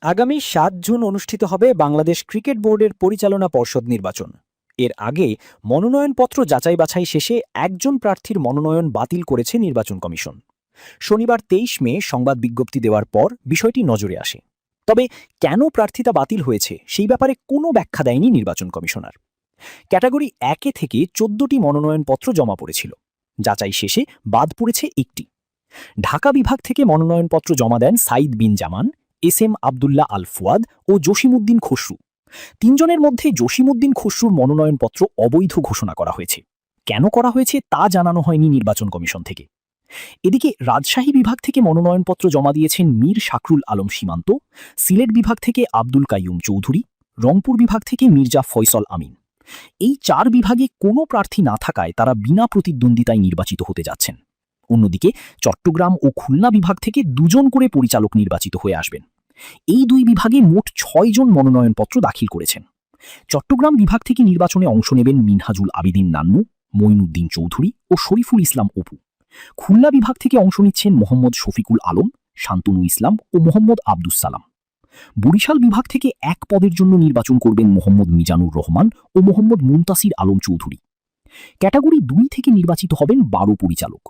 আগামী ৭ জুন অনুষ্ঠিত হবে বাংলাদেশ ক্রিকেট বোর্ডের পরিচালনা পর্ষদ নির্বাচন। এর আগে মনোনয়নপত্র যাচাই বাছাই শেষে একজন প্রার্থীর মনোনয়ন বাতিল করেছে নির্বাচন কমিশন। শনিবার ২৩ মে সংবাদ বিজ্ঞপ্তি দেওয়ার পর বিষয়টি নজরে আসে। তবে কেন প্রার্থিতা বাতিল হয়েছে সেই ব্যাপারে কোনো ব্যাখ্যা দেয়নি নির্বাচন কমিশনার। ক্যাটাগরি ১-এ থেকে ১৪টি মনোনয়নপত্র জমা পড়েছিল। যাচাই শেষে বাদ পড়েছে একটি। ঢাকা বিভাগ থেকে মনোনয়নপত্র জমা দেন সাইদ বিন জামান, এস এম আবদুল্লাহ আল ফুয়াদ ও জসিমউদ্দিন খসরু। তিনজনের মধ্যে জসিমউদ্দিন খসরুর মনোনয়নপত্র অবৈধ ঘোষণা করা হয়েছে। কেন করা হয়েছে তা জানানো হয়নি নির্বাচন কমিশন থেকে। এদিকে রাজশাহী বিভাগ থেকে মনোনয়নপত্র জমা দিয়েছেন মীর শাকরুল আলম সীমান্ত, সিলেট বিভাগ থেকে আব্দুল কাইয়ুম চৌধুরী, রংপুর বিভাগ থেকে মির্জা ফয়সল আমিন। এই ৪ বিভাগে কোনো প্রার্থী না থাকায় তারা বিনা প্রতিদ্বন্দ্বিতায় নির্বাচিত হতে যাচ্ছেন। অন্যদিকে চট্টগ্রাম ও খুলনা বিভাগ থেকে ২ জন করে পরিচালক নির্বাচিত হয়ে আসবেন। এই ২ বিভাগে মোট ৬ জন মনোনয়নপত্র দাখিল করেছেন। চট্টগ্রাম বিভাগ থেকে নির্বাচনে অংশ নেবেন মিনহাজুল আবিদিন নান্নু, মঈনুদ্দিন চৌধুরী ও শরীফুল ইসলাম অপু। খুলনা বিভাগ থেকে অংশ নিচ্ছেন মোহাম্মদ শফিকুল আলম, শান্তনু ইসলাম ও মোহাম্মদ আব্দুস সালাম। বরিশাল বিভাগ থেকে এক পদের জন্য নির্বাচন করবেন মোহাম্মদ মিজানুর রহমান ও মোহাম্মদ মুনতাসির আলম চৌধুরী। ক্যাটাগরি ২ থেকে নির্বাচিত হবেন ১২ পরিচালক।